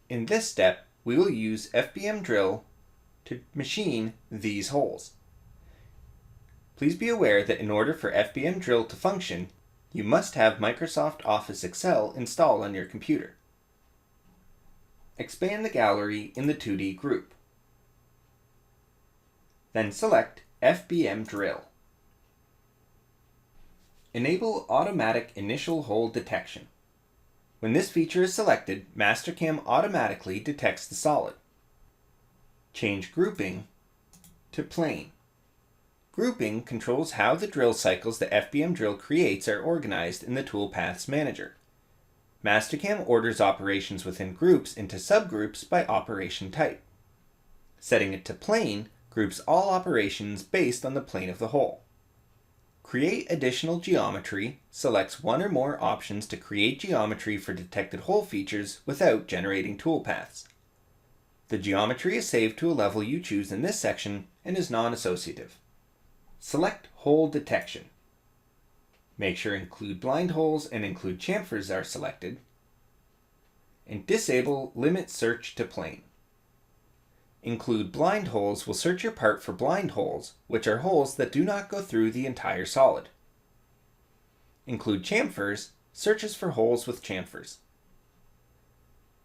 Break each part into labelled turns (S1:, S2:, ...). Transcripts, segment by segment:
S1: In this step, we will use FBM Drill to machine these holes. Please be aware that in order for FBM Drill to function, you must have Microsoft Office Excel installed on your computer. Expand the gallery in the 2D group. Then select FBM Drill. Enable Automatic Initial Hole Detection. When this feature is selected, Mastercam automatically detects the solid. Change Grouping to Plane. Grouping controls how the drill cycles that FBM Drill creates are organized in the Toolpaths Manager. Mastercam orders operations within groups into subgroups by operation type. Setting it to Plane groups all operations based on the plane of the hole. Create Additional Geometry selects one or more options to create geometry for detected hole features without generating toolpaths. The geometry is saved to a level you choose in this section and is non-associative. Select Hole Detection. Make sure Include Blind Holes and Include Chamfers are selected. And disable Limit Search to Plane. Include Blind Holes will search your part for blind holes, which are holes that do not go through the entire solid. Include Chamfers searches for holes with chamfers.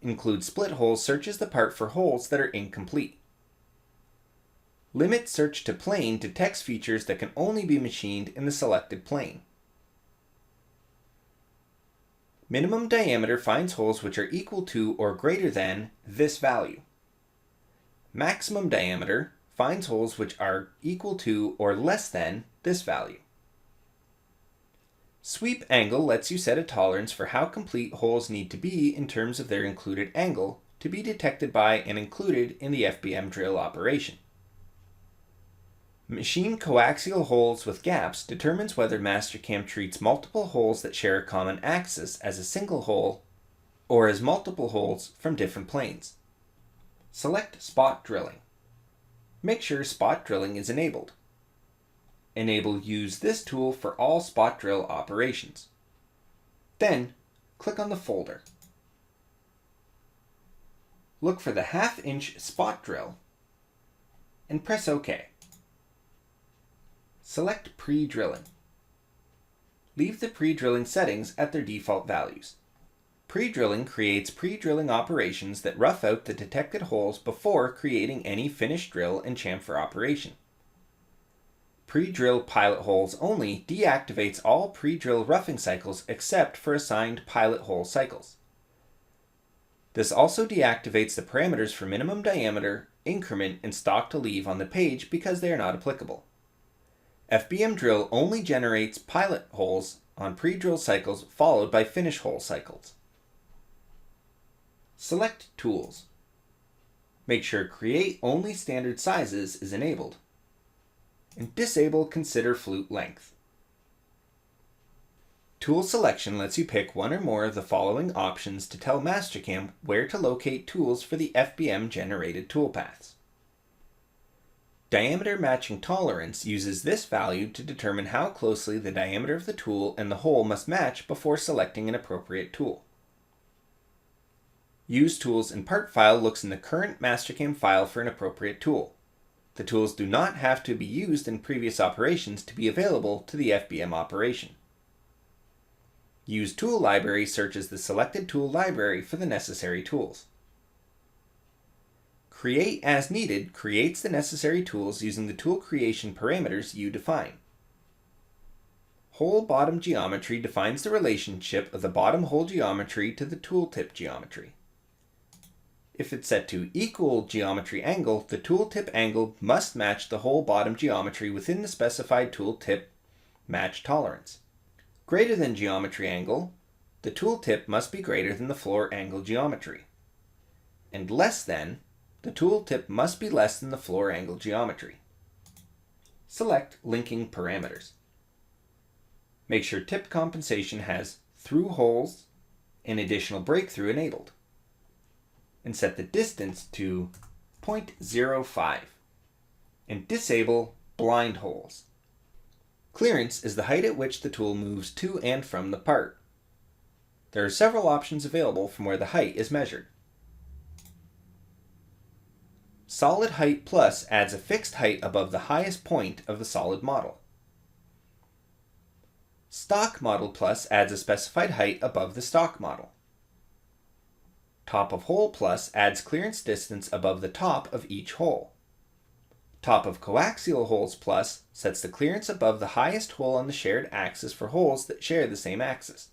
S1: Include Split Holes searches the part for holes that are incomplete. Limit Search to Plane detects features that can only be machined in the selected plane. Minimum Diameter finds holes which are equal to or greater than this value. Maximum Diameter finds holes which are equal to or less than this value. Sweep Angle lets you set a tolerance for how complete holes need to be in terms of their included angle to be detected by and included in the FBM Drill operation. Machine Coaxial Holes with Gaps determines whether Mastercam treats multiple holes that share a common axis as a single hole or as multiple holes from different planes. Select Spot Drilling. Make sure Spot Drilling is enabled. Enable Use this tool for all spot drill operations. Then, click on the folder. Look for the 1/2 inch spot drill and press OK. Select Pre-Drilling. Leave the pre-drilling settings at their default values. Pre-drilling creates pre-drilling operations that rough out the detected holes before creating any finished drill and chamfer operation. Pre-drill pilot holes only deactivates all pre-drill roughing cycles except for assigned pilot hole cycles. This also deactivates the parameters for minimum diameter, increment, and stock to leave on the page because they are not applicable. FBM Drill only generates pilot holes on pre-drill cycles followed by finish hole cycles. Select Tools. Make sure Create Only Standard Sizes is enabled. And disable Consider Flute Length. Tool Selection lets you pick one or more of the following options to tell Mastercam where to locate tools for the FBM generated toolpaths. Diameter Matching Tolerance uses this value to determine how closely the diameter of the tool and the hole must match before selecting an appropriate tool. Use Tools and Part file looks in the current Mastercam file for an appropriate tool. The tools do not have to be used in previous operations to be available to the FBM operation. Use Tool Library searches the selected tool library for the necessary tools. Create As Needed creates the necessary tools using the tool creation parameters you define. Hole Bottom Geometry defines the relationship of the bottom hole geometry to the tooltip geometry. If it's set to Equal Geometry Angle, the tooltip angle must match the hole bottom geometry within the specified tooltip match tolerance. Greater than Geometry Angle, the tooltip must be greater than the floor angle geometry. And less than, the tooltip must be less than the floor angle geometry. Select Linking Parameters. Make sure Tip Compensation has Through Holes and Additional Breakthrough enabled. And set the distance to 0.05. And disable Blind Holes. Clearance is the height at which the tool moves to and from the part. There are several options available from where the height is measured. Solid Height Plus adds a fixed height above the highest point of the solid model. Stock Model Plus adds a specified height above the stock model. Top of Hole Plus adds clearance distance above the top of each hole. Top of Coaxial Holes Plus sets the clearance above the highest hole on the shared axis for holes that share the same axis.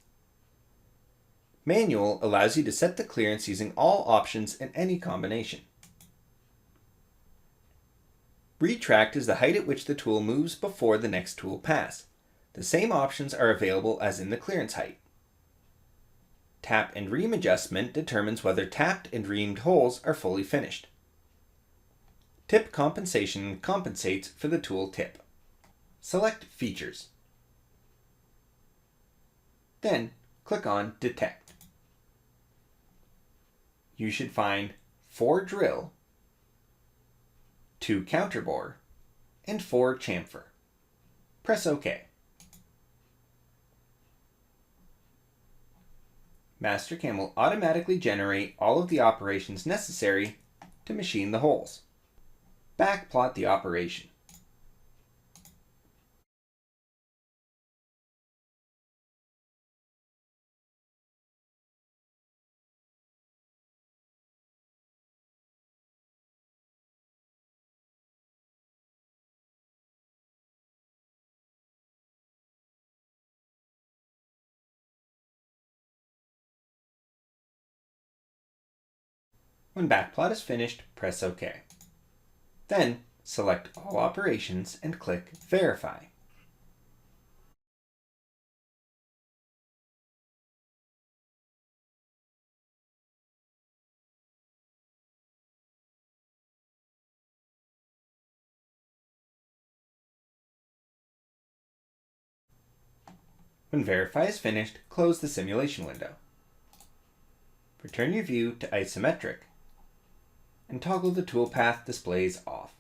S1: Manual allows you to set the clearance using all options in any combination. Retract is the height at which the tool moves before the next tool pass. The same options are available as in the clearance height. Tap and ream adjustment determines whether tapped and reamed holes are fully finished. Tip compensation compensates for the tool tip. Select Features. Then click on Detect. You should find 4 drill, 2 counterbore, and 4 chamfer. Press OK. Mastercam will automatically generate all of the operations necessary to machine the holes. Backplot the operation. When backplot is finished, press OK. Then select all operations and click Verify. When Verify is finished, close the simulation window. Return your view to isometric and toggle the toolpath displays off.